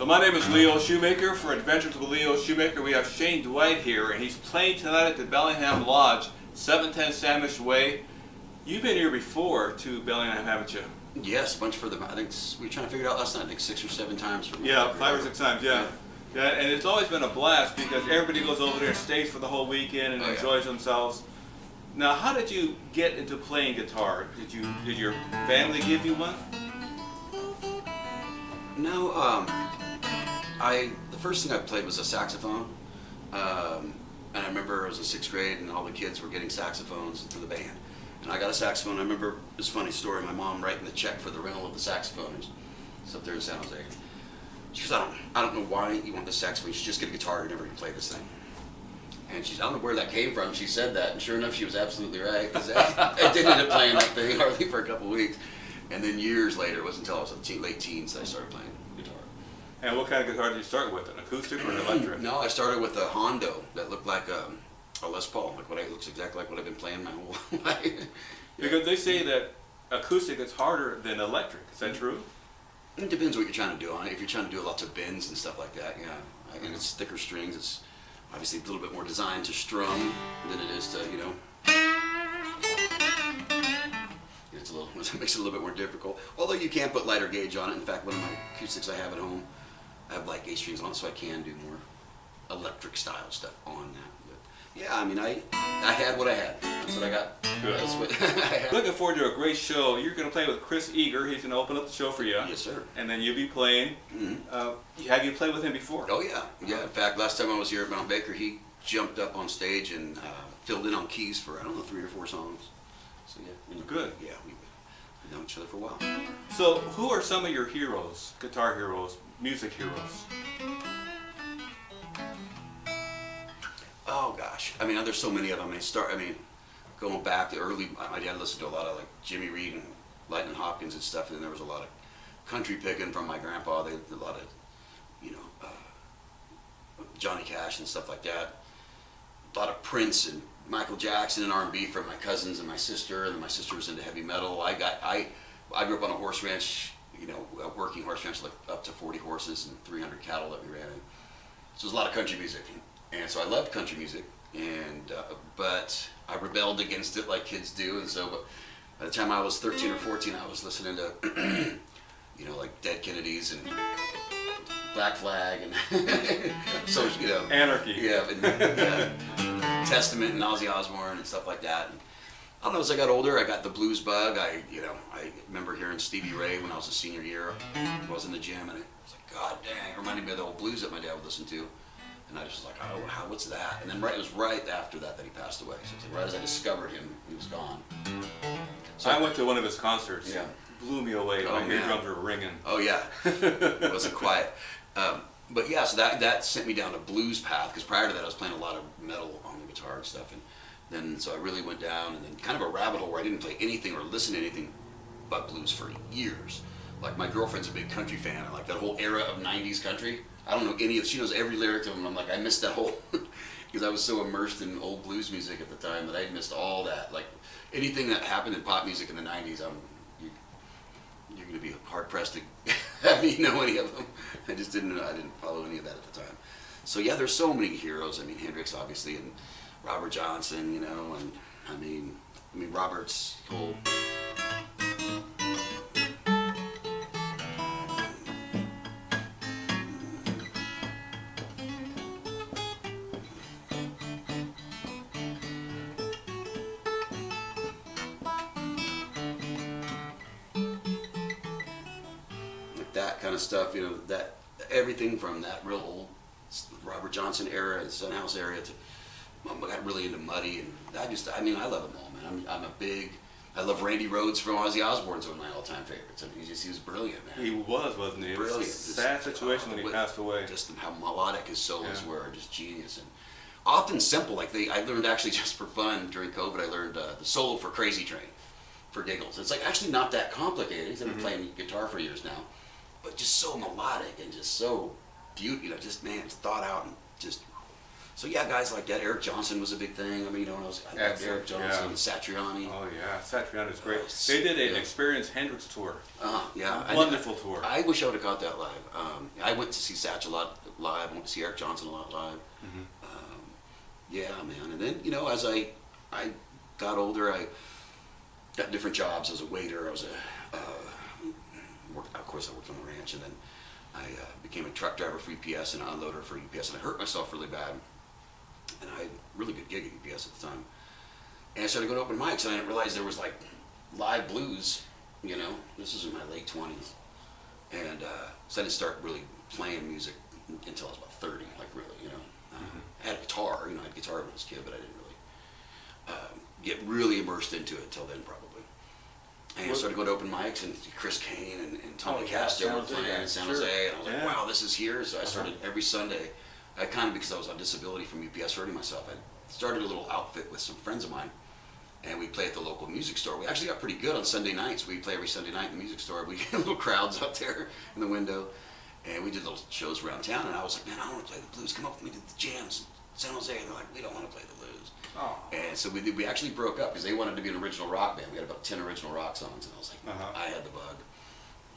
Well, my name is Leo Schumaker. For Adventures with Leo Schumaker, we have Shane Dwight here, and he's playing tonight at the Bellingham Lodge, 710 Sandwich Way. You've been here before to Bellingham, haven't you? Yes, a bunch for them. I think we were trying to figure it out last night. I think 6 or 7 times. Yeah, 5 or 6 times, yeah. Yeah, and it's always been a blast because everybody goes over there and stays for the whole weekend and enjoys themselves. Now, how did you get into playing guitar? Did your family give you one? No, the first thing I played was a saxophone, and I remember I was in 6th grade and all the kids were getting saxophones for the band, and I got a saxophone. I remember this funny story: my mom writing the check for the rental of the saxophone. It's up there in San Jose. She goes, I don't know why you want this saxophone. You should just get a guitar. You're never gonna play this thing. And I don't know where that came from. She said that, and sure enough, she was absolutely right. Because I didn't end up playing that thing hardly for a couple of weeks. And then years later, it wasn't until I was in late teens that I started playing guitar. And what kind of guitar did you start with? An acoustic or an electric? No, I started with a Hondo that looked like a Les Paul. It looks exactly like what I've been playing my whole life. Because they say that acoustic is harder than electric. Is that true? It depends what you're trying to do on it. If you're trying to do lots of bends and stuff like that, yeah. And it's thicker strings. It's obviously a little bit more designed to strum than it is to, you know. It makes it a little bit more difficult. Although you can put lighter gauge on it. In fact, one of my acoustics I have at home, I have like 8 strings on it, so I can do more electric style stuff on that. But yeah, I mean, I had what I had. That's what I got. Good. That's what I had. Looking forward to a great show. You're going to play with Chris Eager. He's going to open up the show for you. Yes, sir. And then you'll be playing. Mm-hmm. Have you played with him before? Oh yeah, yeah. In fact, last time I was here at Mount Baker, he jumped up on stage and filled in on keys for 3 or 4 songs. So yeah, good. Yeah, we've known each other for a while. So, who are some of your heroes, guitar heroes, music heroes? Oh gosh, I mean, there's so many of them. Going back to early, my dad listened to a lot of like Jimmy Reed and Lightning Hopkins and stuff, and there was a lot of country picking from my grandpa. They did a lot of, Johnny Cash and stuff like that. A lot of Prince and Michael Jackson and R&B from my cousins and my sister, and then my sister was into heavy metal. I grew up on a horse ranch, a working horse ranch, like up to 40 horses and 300 cattle that we ran. So there's a lot of country music, and so I loved country music, but I rebelled against it like kids do, and so by the time I was 13 or 14, I was listening to, like Dead Kennedys and Black Flag and so Anarchy. Yeah, and Testament and Ozzy Osbourne and stuff like that. And I don't know, as I got older, I got the blues bug. I remember hearing Stevie Ray when I was a senior year. I was in the gym, and I was like, God dang, it reminded me of the old blues that my dad would listen to. And I was just like, oh, what's that? And then it was right after that he passed away. So it's like right as I discovered him, he was gone. So I went to one of his concerts. Yeah. Blew me away. My eardrums were ringing. Oh yeah, it wasn't quiet. But yeah, so that sent me down a blues path, because prior to that I was playing a lot of metal on the guitar and stuff, and then so I really went down and then kind of a rabbit hole where I didn't play anything or listen to anything but blues for years. Like my girlfriend's a big country fan, and like that whole era of 90s country, I don't know any of, she knows every lyric to them, and I'm like, I missed that whole, because I was so immersed in old blues music at the time that I missed all that. Like anything that happened in pop music in the 90s, you're going to be hard pressed to have me know any of them. I didn't follow any of that at the time. So yeah, there's so many heroes. I mean, Hendrix obviously, and Robert Johnson, and I mean Robert's whole. That kind of stuff, that everything from that real old Robert Johnson era and Sunhouse era to I got really into Muddy, and I love them all, man. I love Randy Rhoads from Ozzy Osbourne's one of my all-time favorites. I mean, he was brilliant, man. He wasn't he? Brilliant. It was a sad situation when he passed away. Just how melodic his solos were, just genius, and often simple. Like I learned actually just for fun during COVID. I learned the solo for Crazy Train for giggles. It's like actually not that complicated. I've been playing guitar for years now. But just so melodic and just so beautiful, just man, it's thought out and just So yeah, guys like that. Eric Johnson was a big thing. I mean, when I loved Eric Johnson, Satriani. Oh yeah, Satriani's great. They did an Experience Hendrix tour. Yeah, Wonderful tour. I wish I would have caught that live. I went to see Satch a lot live. I went to see Eric Johnson a lot live. Yeah, man. And then as I got older, I got different jobs. I was a waiter. I was of course, I worked on the ranch, and then I became a truck driver for UPS and an unloader for UPS, and I hurt myself really bad. And I had a really good gig at UPS at the time. And I started going to open mics, and I didn't realize there was like live blues. This was in my late 20s, and so I didn't start really playing music until I was about 30, like really. I had a guitar. I had a guitar when I was a kid, but I didn't really get really immersed into it until then, probably. And I started going to open mics, and Chris Kane and Tommy Castro were playing in San Jose, and I was like, wow, this is here. So I started every Sunday. I kind of, because I was on disability from UPS hurting myself, I started a little outfit with some friends of mine, and we play at the local music store. We actually got pretty good on Sunday nights. We play every Sunday night in the music store. We get little crowds out there in the window, and we did little shows around town, and I was like, man, I want to play the blues. Come up with me to the jams in San Jose. And they're like, we don't want to play the blues. Oh. And so we actually broke up because they wanted to be an original rock band. We had about 10 original rock songs, and I was like, I had the bug.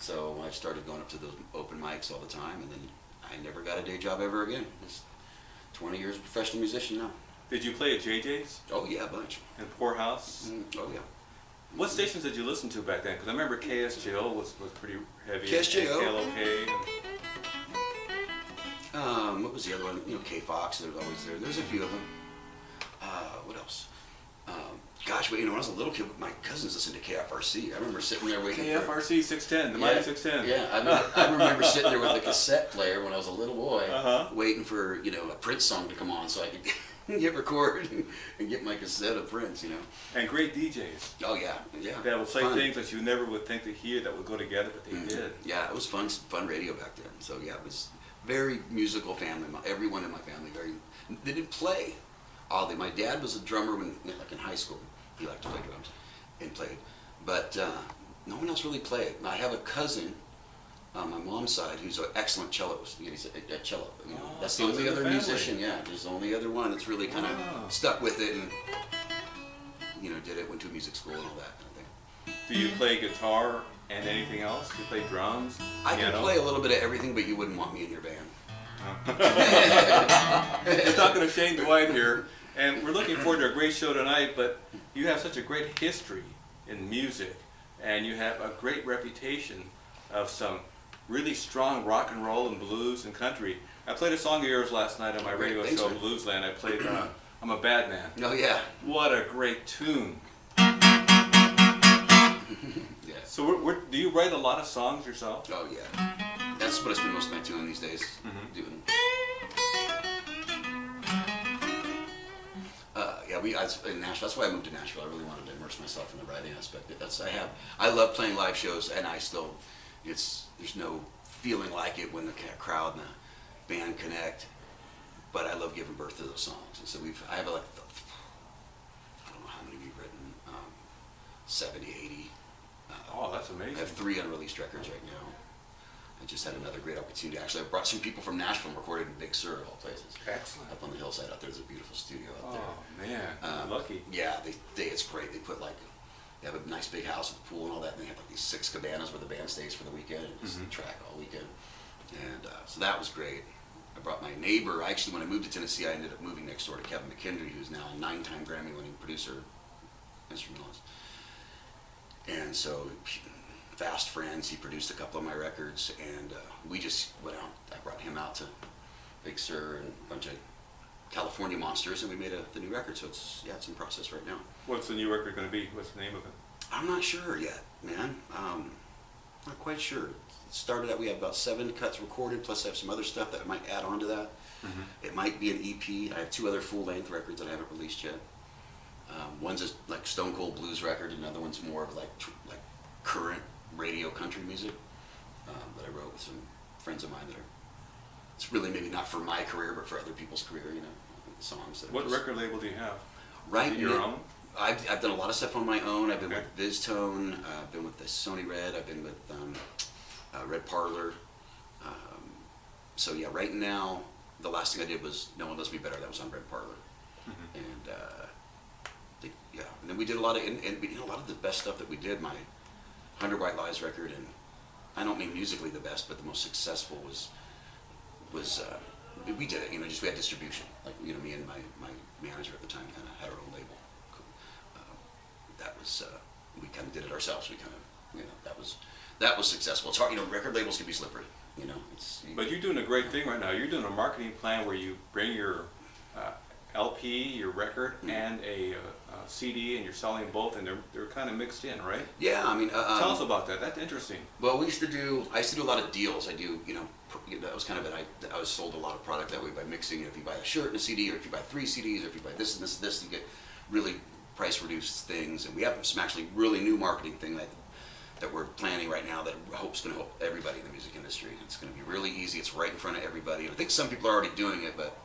So I started going up to those open mics all the time, and then I never got a day job ever again. Just 20 years professional musician now. Did you play at JJ's? Oh yeah, a bunch. And Poorhouse? Oh yeah. What stations did you listen to back then? Because I remember KSJO was pretty heavy. KSJO. KLOK. What was the other one? K Fox. There was always there. There's a few of them. What else? Gosh, when I was a little kid, my cousins listened to KFRC. I remember sitting there waiting. KFRC 610, the mighty 610. Yeah, I remember sitting there with a cassette player when I was a little boy, waiting for a Prince song to come on so I could get recorded and get my cassette of Prince. And great DJs. Oh yeah. That would play things that you never would think to hear that would go together, but they did. Yeah, it was fun radio back then. So yeah, it was very musical family. Everyone in my family they didn't play. My dad was a drummer like in high school. He liked to play drums and played, but no one else really played. I have a cousin on my mom's side who's an excellent celloist. He's a cello. That's the only other musician. Yeah, there's the only other one that's really kind of stuck with it and did it. Went to music school and all that kind of thing. Do you play guitar and anything else? Do you play drums? I can play a little bit of everything, but you wouldn't want me in your band. We're talking to Shane Dwight here, and we're looking forward to a great show tonight, but you have such a great history in music, and you have a great reputation of some really strong rock and roll and blues and country. I played a song of yours last night on my radio show, Bluesland. I played I'm a Bad Man. Oh, yeah. What a great tune. So do you write a lot of songs yourself? Oh, yeah. That's what I spend most of my time these days doing. In Nashville. That's why I moved to Nashville. I really wanted to immerse myself in the writing aspect. I love playing live shows, and there's no feeling like it when the crowd and the band connect. But I love giving birth to those songs. And so I have I don't know how many we've written, 70, 80. Oh, that's amazing. I have 3 unreleased records right now. I just had another great opportunity. Actually, I brought some people from Nashville and recorded in Big Sur, of all places. Excellent. Up on the hillside out there. There's a beautiful studio out there. Oh, man. Lucky. Yeah, it's great. They have a nice big house with a pool and all that, and they have like these 6 cabanas where the band stays for the weekend and just track all weekend. And so that was great. I brought my neighbor. Actually, when I moved to Tennessee, I ended up moving next door to Kevin McKendry, who's now a 9-time Grammy-winning producer, instrumentalist. And so, fast friends. He produced a couple of my records, and we just went out. I brought him out to Big Sur and a bunch of California monsters, and we made the new record. So it's in process right now. What's the new record going to be? What's the name of it? I'm not sure yet, man. Not quite sure. It started out, we have about 7 cuts recorded, plus I have some other stuff that I might add on to that. It might be an EP. I have 2 other full-length records that I haven't released yet. One's a like Stone Cold blues record, another one's more of like current radio country music that I wrote with some friends of mine it's really maybe not for my career, but for other people's career, songs. What record label do you have? Right. Your own? I've done a lot of stuff on my own. I've been with VizTone, I've been with the Sony Red, I've been with Red Parlor. So yeah, right now the last thing I did was No One Loves Me Better. That was on Red Parlor. Mm-hmm. And yeah, and then we did a lot of, and we, a lot of the best stuff that we did. My 100 White Lies record, and I don't mean musically the best, but the most successful was we did it. Just we had distribution. Like me and my manager at the time kind of had our own label. That was we kind of did it ourselves. We kind of that was successful. It's hard. Record labels can be slippery. But you're doing a great thing right now. You're doing a marketing plan where you bring your LP, your record, and a CD, and you're selling both, and they're kind of mixed in, right? Yeah, tell us about that. That's interesting. Well, I used to do a lot of deals. I do, that was kind of I was sold a lot of product that way by mixing. If you buy a shirt and a CD, or if you buy 3 CDs, or if you buy this and this and this, you get really price reduced things. And we have some actually really new marketing thing that we're planning right now that I hope is going to help everybody in the music industry. It's going to be really easy. It's right in front of everybody. And I think some people are already doing it, but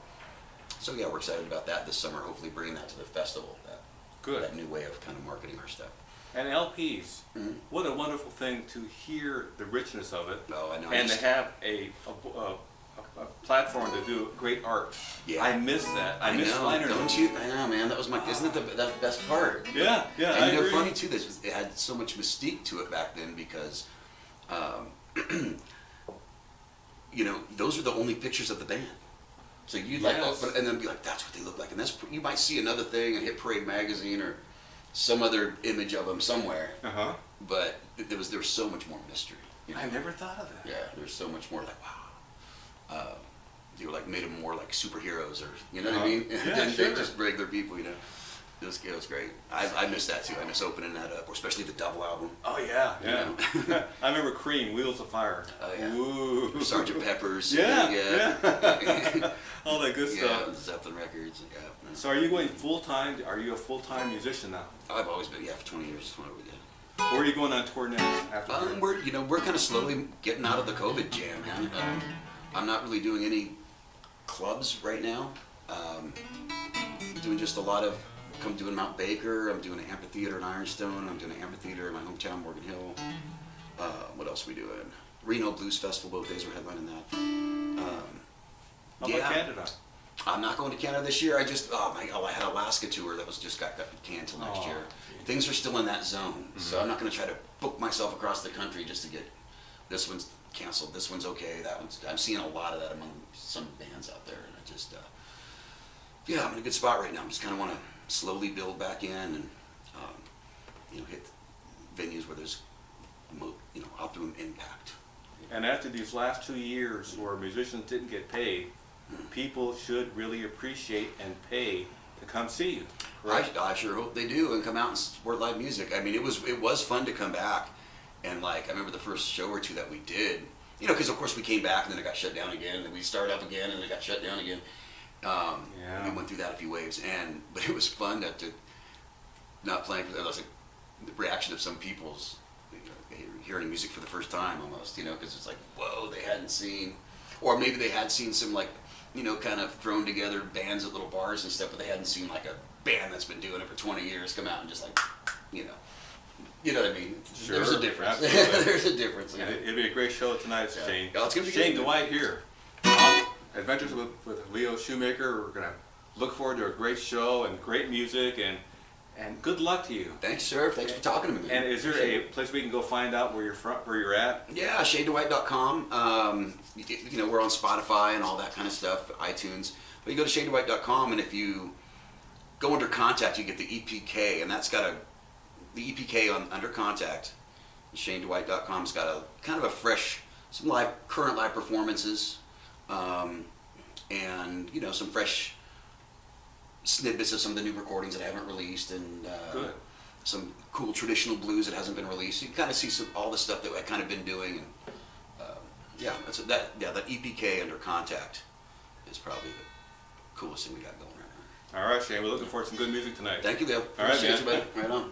so yeah, we're excited about that this summer. Hopefully, bringing that to the festival. That new way of kind of marketing our stuff. And LPs, what a wonderful thing to hear the richness of it. Oh, I know. And to have a platform to do great art. Yeah. I miss that. I miss liner notes. Don't you? I know, man. That was isn't it the best part? Yeah, yeah. And I agree. funny too. It had so much mystique to it back then because, those were the only pictures of the band. So you'd and then be like, that's what they look like. And you might see another thing in Hit Parade magazine or some other image of them somewhere. But there was so much more mystery. I never thought of that. Yeah, there's so much more like, wow. They were like made them more like superheroes, or what I mean? Yeah, They're just regular people, It was great. I miss that too. I miss opening that up, or especially the double album. Oh yeah, yeah. I remember Cream, Wheels of Fire. Oh yeah. Ooh. Sergeant Pepper's. Yeah. All that good stuff. Yeah, Zeppelin records. Yeah. So are you going full time? Are you a full time musician now? I've always been, for 20 years. That's what we did. Where are you going on tour next? After we're kind of slowly getting out of the COVID jam, man. I'm not really doing any clubs right now. Doing just a lot of. I'm doing Mount Baker. I'm doing an amphitheater in Ironstone. I'm doing an amphitheater in my hometown, Morgan Hill. What else are we doing? Reno Blues Festival. Both days we're headlining that. How about Canada? I'm not going to Canada this year. I had Alaska tour that just got canned till next year. Things are still in that zone, so I'm not going to try to book myself across the country just to get this one's canceled. This one's okay. That one's. I'm seeing a lot of that among some bands out there, and I just I'm in a good spot right now. I just kind of want to slowly build back in and hit venues where there's optimum impact. And after these last 2 years where musicians didn't get paid, people should really appreciate and pay to come see you. Right? I sure hope they do and come out and support live music. It was fun to come back, and I remember the first show or two that we did, because of course we came back and then it got shut down again, and then we started up again and then it got shut down again. We went through that a few waves, but it was fun to not playing for. It was the reaction of some people's hearing music for the first time almost, because it's like, whoa, they hadn't seen, or maybe they had seen some kind of thrown together bands at little bars and stuff, but they hadn't seen a band that's been doing it for 20 years come out and just you know what I mean? Sure, there's a difference. There's a difference. It'll be a great show tonight, Shane. Oh, it's gonna be Shane good. Dwight here. Adventures with Leo Schumaker. We're going to look forward to a great show and great music, and good luck to you. Thanks, sir. Thanks for talking to me. And is there a place we can go find out where you're at? Yeah, ShaneDwight.com. We're on Spotify and all that kind of stuff, iTunes. But you go to ShaneDwight.com, and if you go under contact, you get the EPK, and that's got the EPK under contact. ShaneDwight.com's got a kind of a fresh, some current live performances. And some fresh snippets of some of the new recordings that I haven't released, and some cool traditional blues that hasn't been released. You can kind of see all the stuff that I've kind of been doing, and that EPK under contact is probably the coolest thing we got going right now. All right, Shane. We're looking forward to some good music tonight. Thank you, Leo. All right, man. Right on.